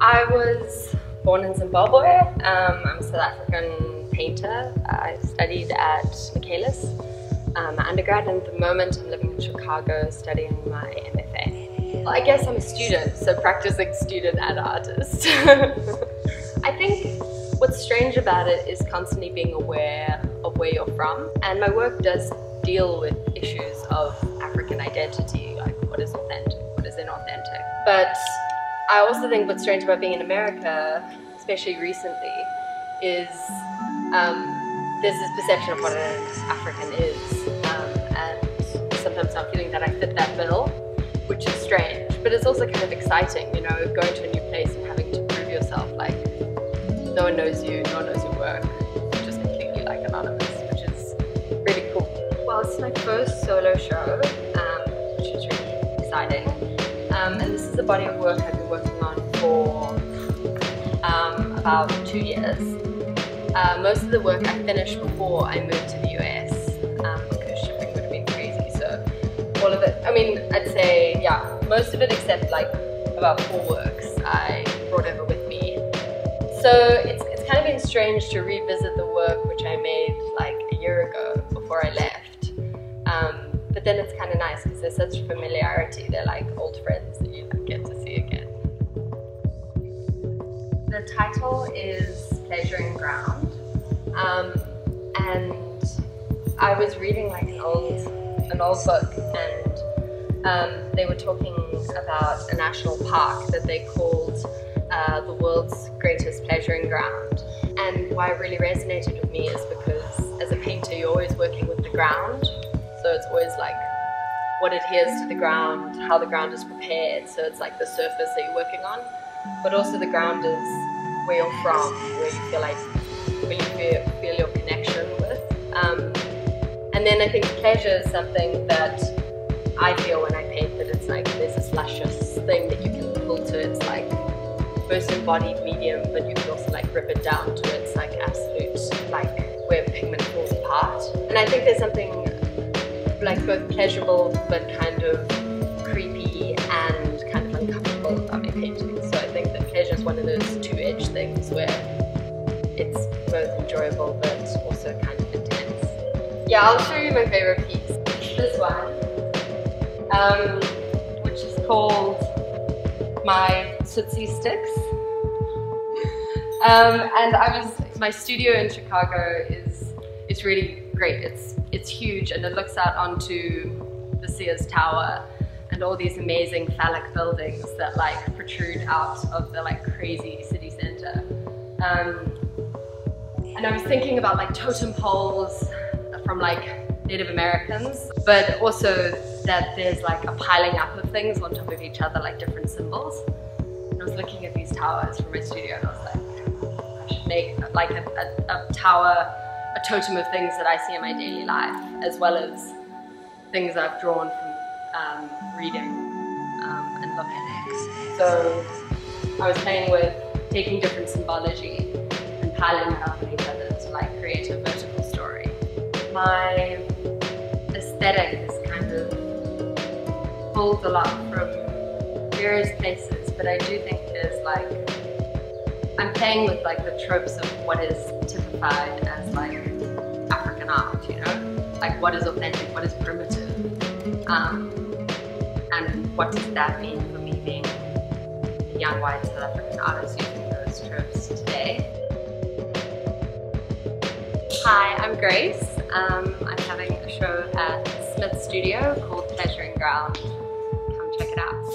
I was born in Zimbabwe. I'm a South African painter. I studied at Michaelis, my undergrad, and at the moment I'm living in Chicago studying my MFA. Well, I guess I'm a student, so practicing student and artist. I think what's strange about it is constantly being aware of where you're from, and my work does deal with issues of African identity, like what is authentic, what is inauthentic. But I also think what's strange about being in America, especially recently, is there's this perception of what an African is, and sometimes I'm feeling that I fit that bill, which is strange, but it's also kind of exciting, you know, going to a new place and having to prove yourself, like no one knows you, no one knows your work, you're just completely like anonymous, which is really cool. Well, it's my first solo show, which is really exciting. And this is a body of work I've been working on for about 2 years. Most of the work I finished before I moved to the US because shipping would have been crazy. So all of it, I mean, I'd say, yeah, most of it except like about 4 works I brought over with me. So it's kind of been strange to revisit the work which I made like a year ago before I left. But then it's kind of nice because there's such familiarity. They're like old friends that you get to see again. The title is Pleasuring Ground. And I was reading like an old book, and they were talking about a national park that they called the world's greatest pleasuring ground. And why it really resonated with me is because as a painter, you're always working with the ground. So it's always like what adheres to the ground, how the ground is prepared. So it's like the surface that you're working on, but also the ground is where you're from, where you feel like, where you feel your connection with. And then I think pleasure is something that I feel when I paint, that it's like there's this luscious thing that you can pull to. It's like most embodied medium, but you can also like rip it down to its like absolute, like where pigment falls apart. And I think there's something like both pleasurable but kind of creepy and kind of uncomfortable about my painting. So I think that pleasure is one of those two-edged things where it's both enjoyable but also kind of intense. Yeah, I'll show you my favorite piece. This one, which is called my Tootsie Sticks. And my studio in Chicago is really great. It's huge, and it looks out onto the Sears Tower and all these amazing phallic buildings that like protrude out of the like crazy city center. And I was thinking about like totem poles from like Native Americans, but also that there's like a piling up of things on top of each other, like different symbols. And I was looking at these towers from my studio, and I was like, I should make like a tower, a totem of things that I see in my daily life, as well as things I've drawn from reading and looking. So I was playing with taking different symbology and piling it up on each other to like create a vertical story. My aesthetic is kind of pulled a lot from various places, but I do think there's like, I'm playing with like the tropes of what is typified as like African art, you know? Like what is authentic, what is primitive, and what does that mean for me being a young white South African artist using those tropes today? Hi, I'm Grace. I'm having a show at Smith Studio called Pleasuring Ground. Come check it out.